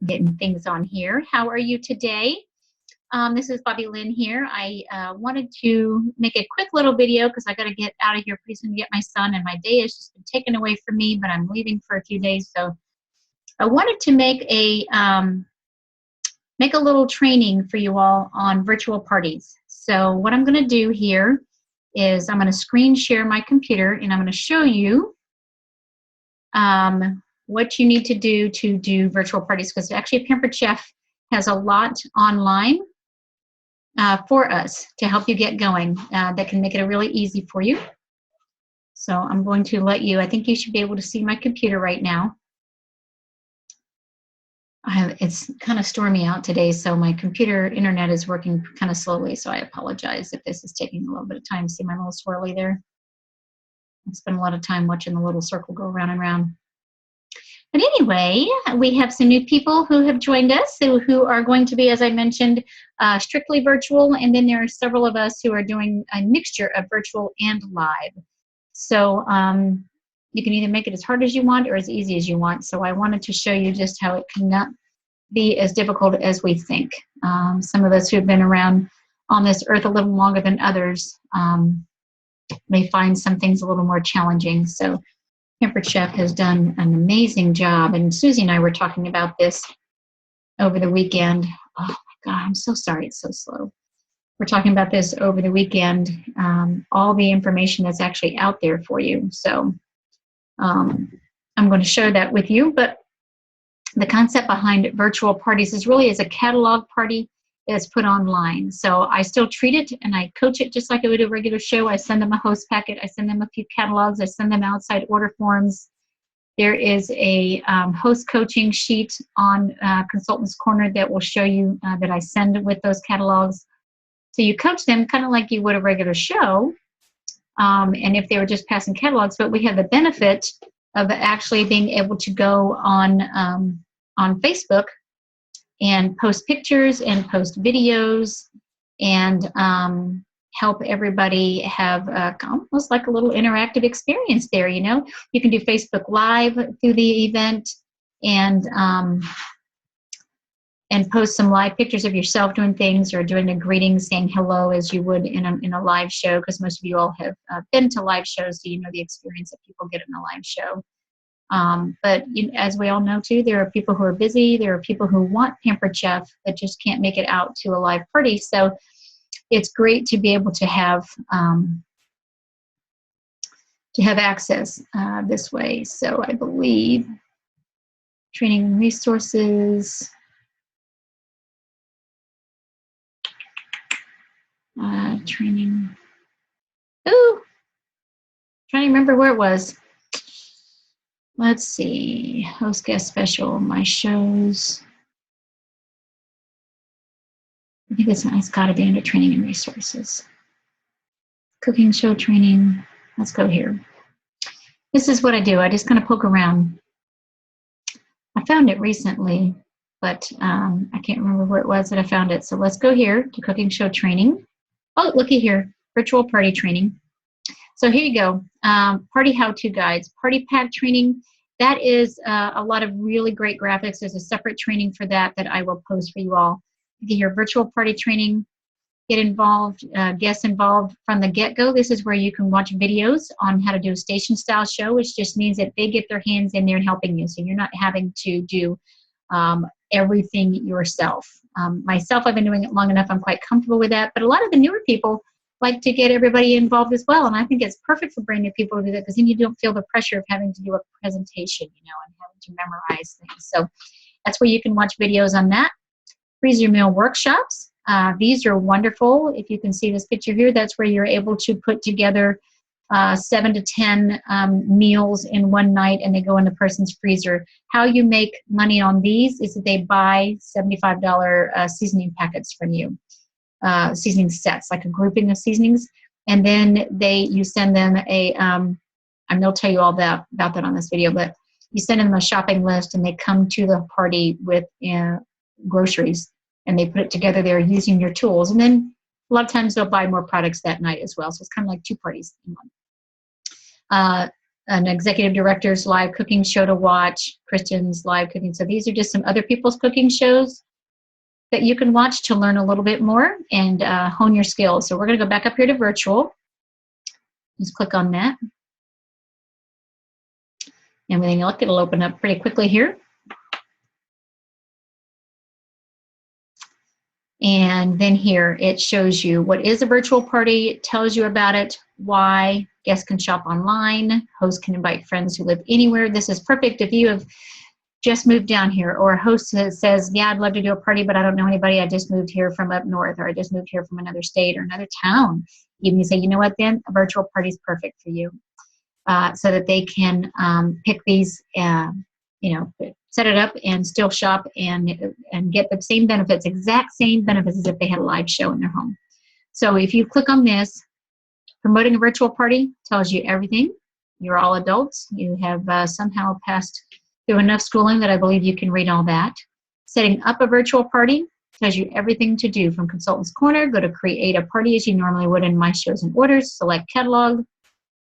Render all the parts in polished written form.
getting things on here. How are you today? This is Bobby Lynn here. I wanted to make a quick little video because I got to get out of here pretty soon to get my son, and my day has just been taken away from me, but I'm leaving for a few days. So I wanted to make a little training for you all on virtual parties. So what I'm going to do here is I'm going to screen share my computer, and I'm going to show you what you need to do virtual parties, because actually Pampered Chef has a lot online for us to help you get going that can make it really easy for you. So I'm going to let you, I think you should be able to see my computer right now. It's kind of stormy out today, so my computer internet is working kind of slowly, so I apologize if this is taking a little bit of time. See my little swirly there? I spend a lot of time watching the little circle go around and around. But anyway, we have some new people who have joined us who are going to be, as I mentioned, strictly virtual, and then there are several of us who are doing a mixture of virtual and live. So you can either make it as hard as you want or as easy as you want. So I wanted to show you just how it cannot be as difficult as we think. Some of us who have been around on this earth a little longer than others may find some things a little more challenging. So Pampered Chef has done an amazing job, and Susie and I were talking about this over the weekend. Oh my God, I'm so sorry, it's so slow. We're talking about this over the weekend, all the information that's actually out there for you. So I'm going to share that with you, but the concept behind virtual parties is really as a catalog party that's put online. So I still treat it and I coach it just like I would a regular show. I send them a host packet. I send them a few catalogs. I send them outside order forms. There is a host coaching sheet on Consultant's Corner that will show you that I send with those catalogs. So you coach them kind of like you would a regular show. And if they were just passing catalogs, but we have the benefit of actually being able to go on Facebook and post pictures and post videos and help everybody have almost like a little interactive experience there. You know, you can do Facebook Live through the event and post some live pictures of yourself doing things or doing a greeting, saying hello as you would in a live show, because most of you all have been to live shows, so you know the experience that people get in a live show. But as we all know too, there are people who are busy. There are people who want Pampered Chef that just can't make it out to a live party. So it's great to be able to have access this way. So I believe training resources, training. Ooh, trying to remember where it was. Let's see, host guest special, my shows. I think it's got to be under training and resources. Cooking show training, let's go here. This is what I do, I just kind of poke around. I found it recently, but I can't remember where it was that I found it. So let's go here to cooking show training. Oh, looky here, virtual party training. So here you go, party how-to guides, party pack training. That is a lot of really great graphics. There's a separate training for that I will post for you all. You can hear virtual party training, get involved, guests involved from the get-go. This is where you can watch videos on how to do a station-style show, which just means that they get their hands in there and helping you. So you're not having to do everything yourself. Myself, I've been doing it long enough. I'm quite comfortable with that. But a lot of the newer people like to get everybody involved as well, and I think it's perfect for brand new people to do that, because then you don't feel the pressure of having to do a presentation, you know, and having to memorize things. So that's where you can watch videos on that. Freeze your meal workshops. These are wonderful. If you can see this picture here, that's where you're able to put together 7 to 10 meals in one night, and they go in the person's freezer. How you make money on these is that they buy $75 seasoning packets from you. Seasoning sets, like a grouping of seasonings, and then you send them and they'll tell you all about that on this video, but you send them a shopping list and they come to the party with groceries and they put it together there using your tools, and then a lot of times they'll buy more products that night as well, so it's kind of like two parties in one. an executive director's live cooking show to watch, Kristen's live cooking. So these are just some other people's cooking shows that you can watch to learn a little bit more and hone your skills. So we're going to go back up here to virtual. Just click on that. And when you look, it'll open up pretty quickly here. And then here it shows you what is a virtual party. It tells you about it, why. Guests can shop online. Hosts can invite friends who live anywhere. This is perfect if you have just moved down here, or a host says, yeah, I'd love to do a party, but I don't know anybody. I just moved here from up north, or I just moved here from another state or another town. You can say, you know what, then a virtual party is perfect for you, so that they can pick these, set it up and still shop and get the same benefits, exact same benefits as if they had a live show in their home. So if you click on this, promoting a virtual party tells you everything. You're all adults. You have somehow passed through enough schooling that I believe you can read all that. Setting up a virtual party tells you everything to do from Consultant's Corner. Go to create a party as you normally would in My Shows and Orders. Select catalog.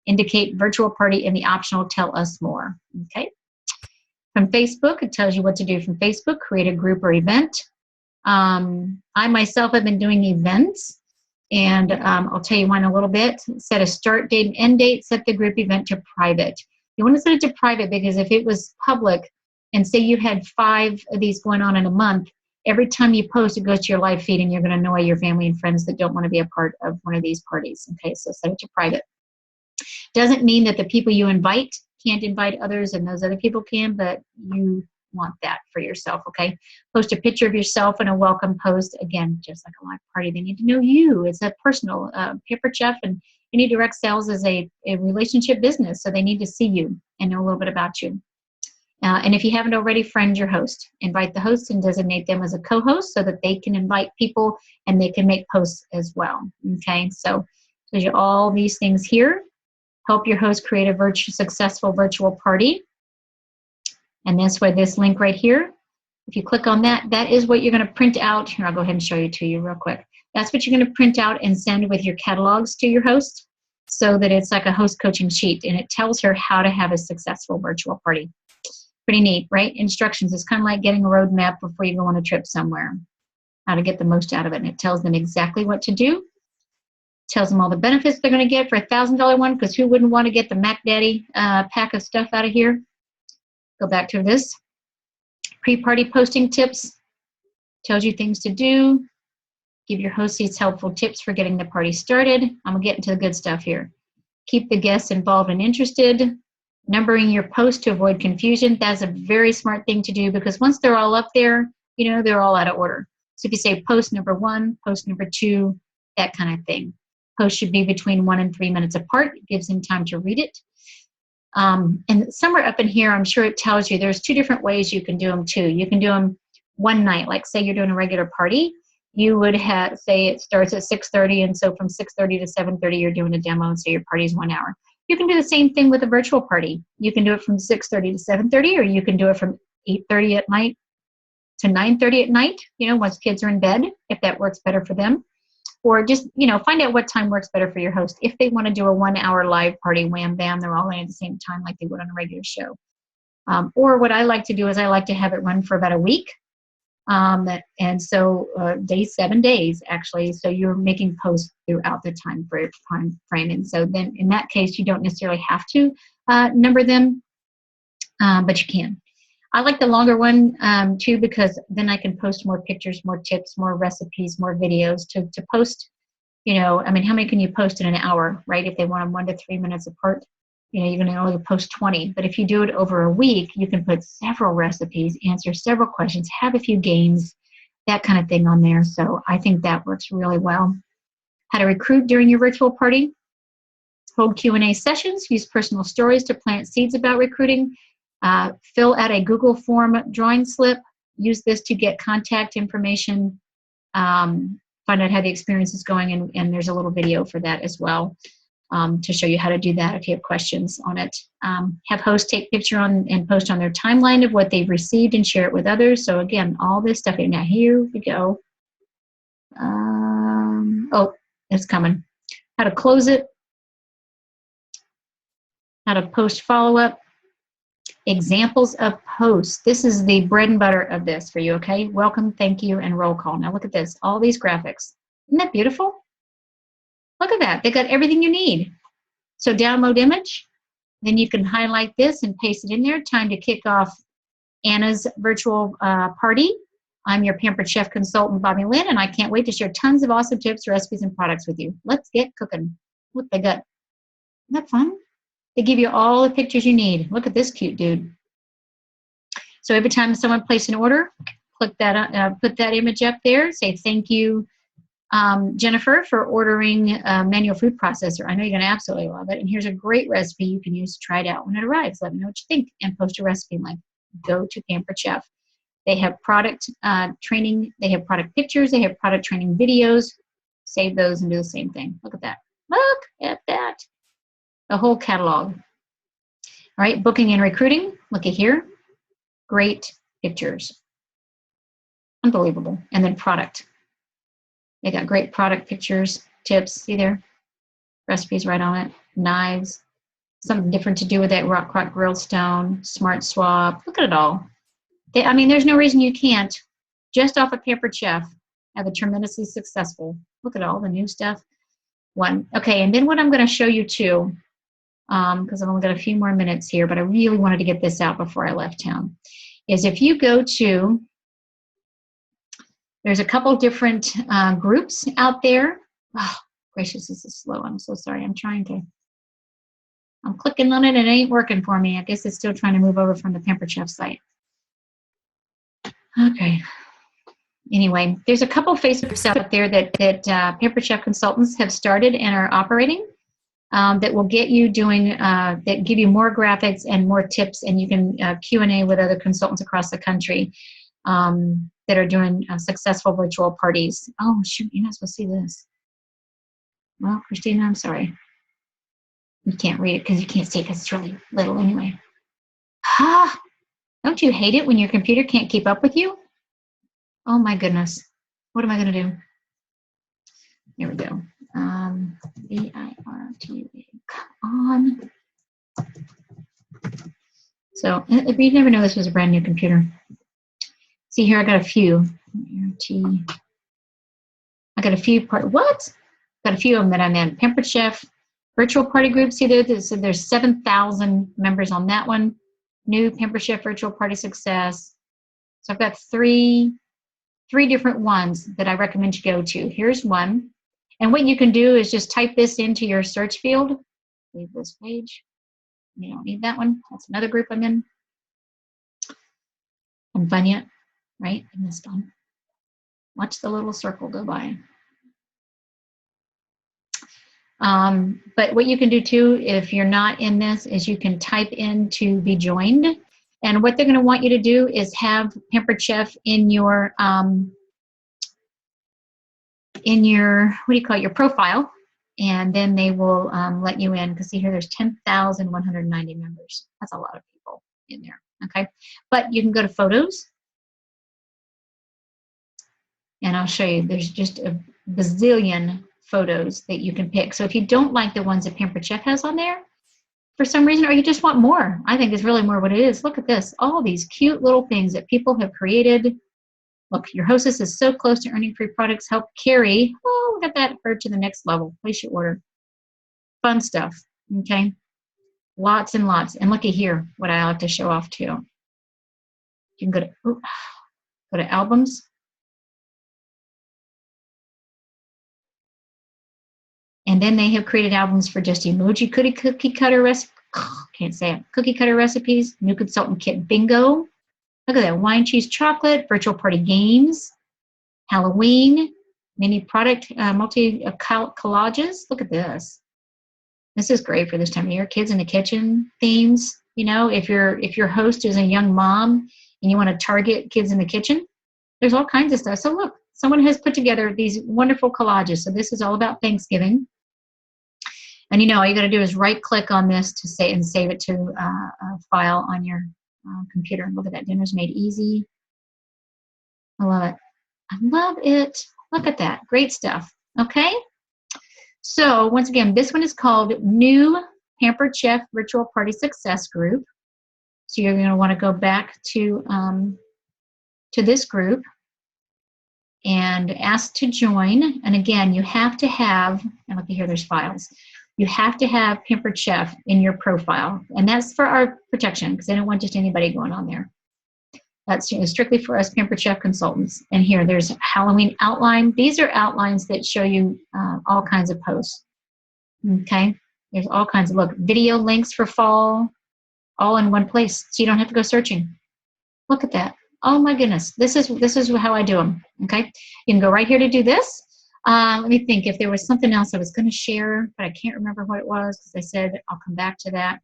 Indicate virtual party in the optional tell us more. Okay. From Facebook, it tells you what to do from Facebook. Create a group or event. I myself have been doing events, and I'll tell you one a little bit. Set a start date and end date. Set the group event to private. You want to set it to private because if it was public, and say you had 5 of these going on in a month, every time you post, it goes to your live feed, and you're going to annoy your family and friends that don't want to be a part of one of these parties. Okay, so set it to private. Doesn't mean that the people you invite can't invite others and those other people can, but you want that for yourself, okay? Post a picture of yourself in a welcome post. Again, just like a live party, they need to know you. It's a personal Pampered Chef, and any direct sales is a relationship business, so they need to see you and know a little bit about you. And if you haven't already, friend your host. Invite the host and designate them as a co-host so that they can invite people and they can make posts as well, okay? So there's all these things here. Help your host create a successful virtual party. And that's why this link right here, if you click on that, that is what you're going to print out. Here, I'll go ahead and show you to you real quick. That's what you're going to print out and send with your catalogs to your host so that it's like a host coaching sheet, and it tells her how to have a successful virtual party. Pretty neat, right? Instructions. It's kind of like getting a roadmap before you go on a trip somewhere, how to get the most out of it. And it tells them exactly what to do. Tells them all the benefits they're going to get for a $1,000 one, because who wouldn't want to get the Mac Daddy pack of stuff out of here? Go back to this. Pre-party posting tips. Tells you things to do. Give your host these helpful tips for getting the party started. I'm going to get into the good stuff here. Keep the guests involved and interested. Numbering your posts to avoid confusion. That's a very smart thing to do, because once they're all up there, they're all out of order. So if you say post number 1, post number 2, that kind of thing. Posts should be between 1 and 3 minutes apart. It gives them time to read it. And somewhere up in here, I'm sure it tells you there's 2 different ways you can do them too. You can do them one night, like say you're doing a regular party. You would say it starts at 6:30, and so from 6:30 to 7:30, you're doing a demo, and so your party's 1 hour. You can do the same thing with a virtual party. You can do it from 6:30 to 7:30, or you can do it from 8:30 at night to 9:30 at night, once kids are in bed, if that works better for them. Or just, find out what time works better for your host. If they want to do a 1 hour live party, wham, bam, they're all in at the same time like they would on a regular show. Or what I like to do is I like to have it run for about a week. And so 7 days, actually. So you're making posts throughout the time frame. And so then in that case, you don't necessarily have to number them, but you can. I like the longer one too, because then I can post more pictures, more tips, more recipes, more videos to post. How many can you post in an hour, right? If they want them 1 to 3 minutes apart, you're going to only post 20. But if you do it over a week, you can put several recipes, answer several questions, have a few games, that kind of thing on there. So I think that works really well. How to recruit during your virtual party. Hold Q&A sessions. Use personal stories to plant seeds about recruiting. Fill out a Google form drawing slip. Use this to get contact information. Find out how the experience is going, and there's a little video for that as well to show you how to do that if you have questions on it. Have hosts take picture and post on their timeline of what they've received and share it with others. So again, all this stuff. Now here we go. Oh, it's coming. How to close it. how to post follow-up, examples of posts. This is the bread and butter of this for you, okay? Welcome, thank you, and roll call. Now look at this, all these graphics. Isn't that beautiful? Look at that, they got everything you need. So download image, then you can highlight this and paste it in there. Time to kick off Anna's virtual party. I'm your Pampered Chef consultant, Bobby Lynn, and I can't wait to share tons of awesome tips, recipes, and products with you. Let's get cooking. Look, they got, isn't that fun? They give you all the pictures you need. Look at this cute dude. So every time someone places an order, click that, put that image up there, say thank you, Jennifer, for ordering a manual food processor. I know you're going to absolutely love it. And here's a great recipe you can use to try it out when it arrives. Let me know what you think and post a recipe link. Go to Pampered Chef. They have product training. They have product pictures. They have product training videos. Save those and do the same thing. Look at that. Look at that. The whole catalog. All right, booking and recruiting. Look at here. Great pictures. Unbelievable. And then product. They got great product pictures, tips. See there? Recipes right on it. Knives. Something different to do with that rock crock grill stone. Smart swap. Look at it all. I mean, there's no reason you can't, just off of Pampered Chef, have a tremendously successful. Look at all the new stuff. One. Okay, and then what I'm going to show you too, because I've only got a few more minutes here, but I really wanted to get this out before I left town, is if you go to, there's a couple different groups out there. Oh, gracious, this is slow. I'm so sorry. I'm clicking on it and it ain't working for me. I guess it's still trying to move over from the Pampered Chef site. Okay. Anyway, there's a couple Facebooks out there that Pampered Chef consultants have started and are operating that will get you doing, that give you more graphics and more tips, and you can Q&A with other consultants across the country that are doing successful virtual parties. Oh, shoot, you're not supposed to see this. Well, Christina, I'm sorry. You can't read it because you can't see it because it's really little anyway. Ah, don't you hate it when your computer can't keep up with you? Oh my goodness. What am I going to do? Here we go. V-I-R-T-U-A. Come on. So you never know this was a brand new computer. See here, I got a few. I got a few what? Got a few of them that I'm in. Pampered Chef, virtual party groups. See there, so there's 7,000 members on that one. New Pampered Chef virtual party success. So I've got three different ones that I recommend you go to. Here's one. And what you can do is just type this into your search field. Leave this page. You don't need that one. That's another group I'm in. I'm done yet, right? I missed one. Watch the little circle go by. But what you can do too, if you're not in this, is you can type in to be joined. And what they're going to want you to do is have Pampered Chef in your, what do you call it, your profile. And then they will let you in, because see here, there's 10,190 members. That's a lot of people in there, okay? But you can go to photos. And I'll show you, there's just a bazillion photos that you can pick. So if you don't like the ones that Pampered Chef has on there, for some reason, or you just want more, I think is really more what it is. Look at this, all these cute little things that people have created. Look, your hostess is so close to earning free products. Help carry, oh, look at that, her to the next level. Place your order. Fun stuff, okay? Lots and lots. And look at here, what I like to show off too. You can go to albums. And then they have created albums for just emoji cookie cutter recipes. Can't say it. Cookie cutter recipes, new consultant kit bingo. Look at that, wine, cheese, chocolate, virtual party games, Halloween, mini product, collages. Look at this. This is great for this time of year. Kids in the kitchen themes. You know, if your host is a young mom and you want to target kids in the kitchen, there's all kinds of stuff. So look, someone has put together these wonderful collages. So this is all about Thanksgiving. And you know, all you got to do is right click on this to save it to a file on your computer. Look at that, dinner's made easy. I love it. I love it. Look at that, great stuff. Okay. So once again, this one is called New Pampered Chef Virtual Party Success Group. So you're going to want to go back to this group and ask to join. And again, you have to have, and look here, there's files. You have to have Pampered Chef in your profile. And that's for our protection, because I don't want just anybody going on there. That's strictly for us Pampered Chef consultants. And here, there's Halloween outline. These are outlines that show you all kinds of posts. Okay, there's all kinds of, look, video links for fall, all in one place, so you don't have to go searching. Look at that. Oh my goodness, this is how I do them. Okay, you can go right here to do this. Let me think if there was something else I was going to share, but I can't remember what it was because I said I'll come back to that.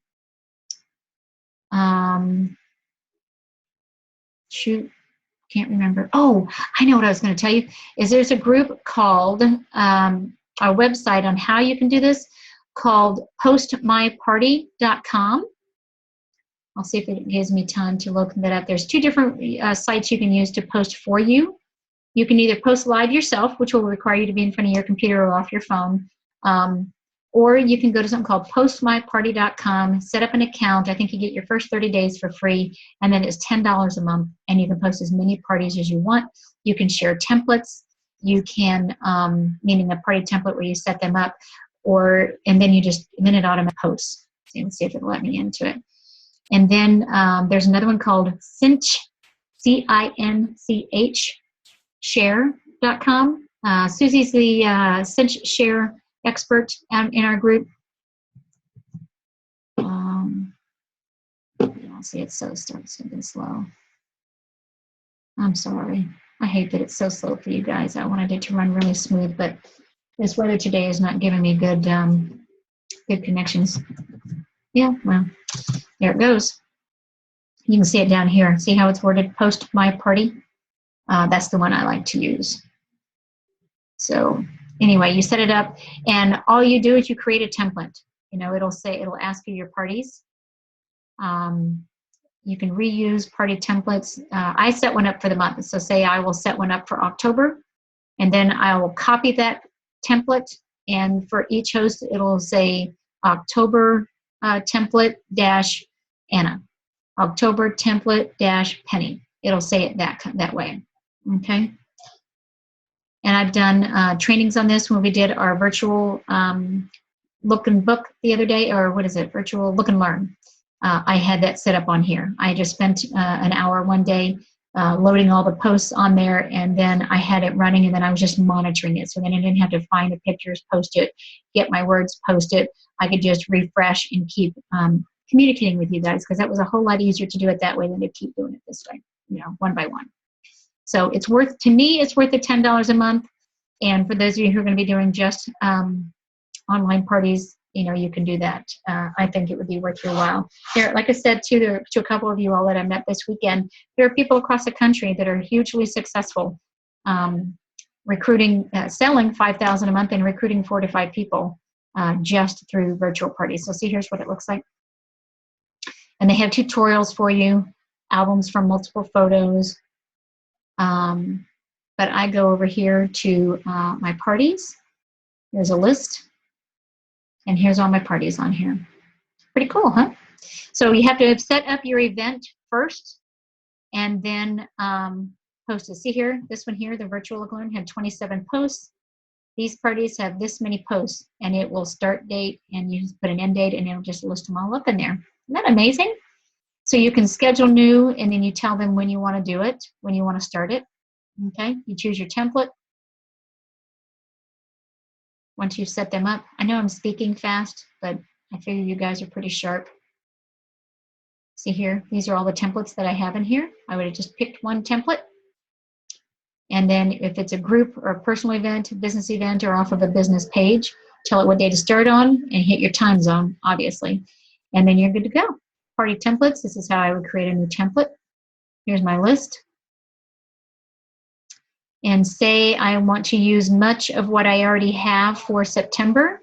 Shoot, can't remember. Oh, I know what I was going to tell you. Is there's a group called our website on how you can do this called postmyparty.com. I'll see if it gives me time to look that up. There's 2 different sites you can use to post for you. You can either post live yourself, which will require you to be in front of your computer or off your phone, or you can go to something called postmyparty.com, set up an account. I think you get your first 30 days for free, and then it's $10 a month, and you can post as many parties as you want. You can share templates. You can, meaning a party template where you set them up, and then it automatically posts. So let's see if it'll let me into it. And then there's another one called Cinch, C-I-N-C-H, share.com. Susie's the Cinch Share expert in our group. I'll see, it's getting slow. I'm sorry. I hate that it's so slow for you guys. I wanted it to run really smooth, but this weather today is not giving me good connections. Yeah, well, there it goes. You can see it down here. See how it's worded, Post My Party? That's the one I like to use. So anyway, you set it up, and all you do is you create a template. You know, it'll ask you your parties. You can reuse party templates. I set one up for the month. So say I will set one up for October, and then I will copy that template, and for each host, it'll say October template dash Anna, October template dash Penny. It'll say it that way. Okay. And I've done trainings on this when we did our virtual look and book the other day, or what is it? Virtual look and learn. I had that set up on here. I just spent an hour one day loading all the posts on there, and then I had it running, and then I was just monitoring it. So then I didn't have to find the pictures, post it, get my words, post it. I could just refresh and keep communicating with you guys, because that was a whole lot easier to do it that way than to keep doing it this way, you know, one by one. So it's worth, to me, it's worth the $10 a month. And for those of you who are going to be doing just online parties, you know, you can do that. I think it would be worth your while. There, like I said to a couple of you all that I met this weekend, there are people across the country that are hugely successful recruiting, selling $5,000 a month and recruiting 4 to 5 people just through virtual parties. So see, here's what it looks like. And they have tutorials for you, albums from multiple photos. But I go over here to my parties. There's a list. And here's all my parties on here. Pretty cool, huh? So you have to set up your event first and then post it. See here, this one here, the virtual look and learn, had 27 posts. These parties have this many posts, and it will start date, and you just put an end date, and it'll just list them all up in there. Isn't that amazing? So you can schedule new, and then you tell them when you want to do it, when you want to start it. Okay, you choose your template. Once you've set them up, I know I'm speaking fast, but I figure you guys are pretty sharp. See here, these are all the templates that I have in here. I would have just picked one template. And then if it's a group or a personal event, a business event, or off of a business page, tell it what day to start on and hit your time zone, obviously. And then you're good to go. Party templates, this is how I would create a new template. Here's my list. And say I want to use much of what I already have for September.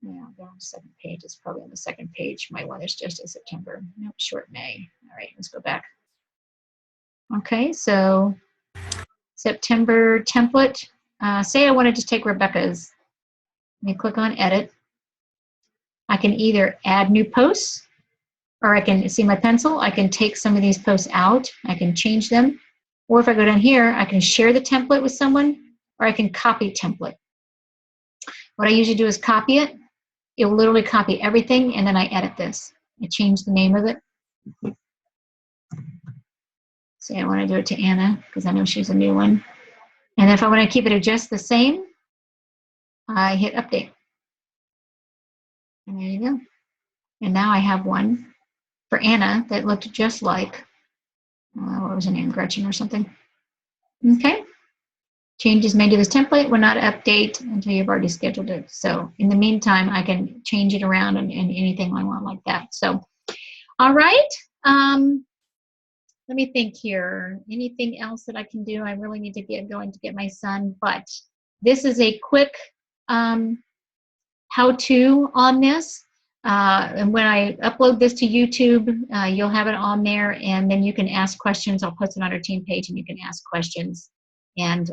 Yeah, go on the second page. It's probably on the second page. My one is just in September. Nope, short May. All right, let's go back. Okay, so September template. Say I want to just take Rebecca's. Let me click on edit. I can either add new posts, or I can see my pencil. I can take some of these posts out. I can change them. Or if I go down here, I can share the template with someone, or I can copy template. What I usually do is copy it. It will literally copy everything, and then I edit this. I change the name of it. Say I want to do it to Anna because I know she's a new one. And if I want to keep it just the same, I hit update. And there you go. And now I have one for Anna that looked just like, what was her name, Gretchen or something. Okay. Changes made to this template will not update until you've already scheduled it. So in the meantime, I can change it around and anything I want like that. So, all right. Let me think here. Anything else that I can do? I really need to get going to get my son, but this is a quick how-to on this. And when I upload this to YouTube, you'll have it on there, and then you can ask questions. I'll post it on our team page, and you can ask questions, and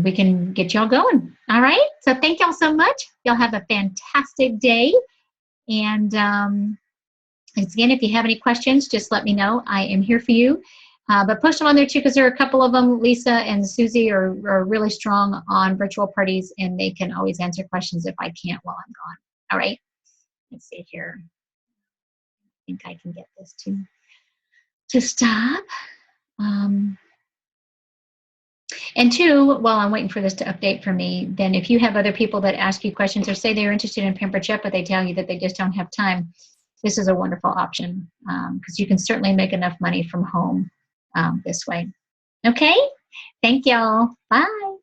we can get y'all going. All right? So thank y'all so much. Y'all have a fantastic day. And again, if you have any questions, just let me know. I am here for you. But push them on there too, because there are a couple of them. Lisa and Susie are really strong on virtual parties, and they can always answer questions if I can't while I'm gone. All right. Let's see here. I think I can get this to stop. And two, while I'm waiting for this to update for me, then if you have other people that ask you questions or say they're interested in Pampered Chef, but they tell you that they just don't have time, this is a wonderful option because you can certainly make enough money from home this way. Okay? Thank y'all. Bye.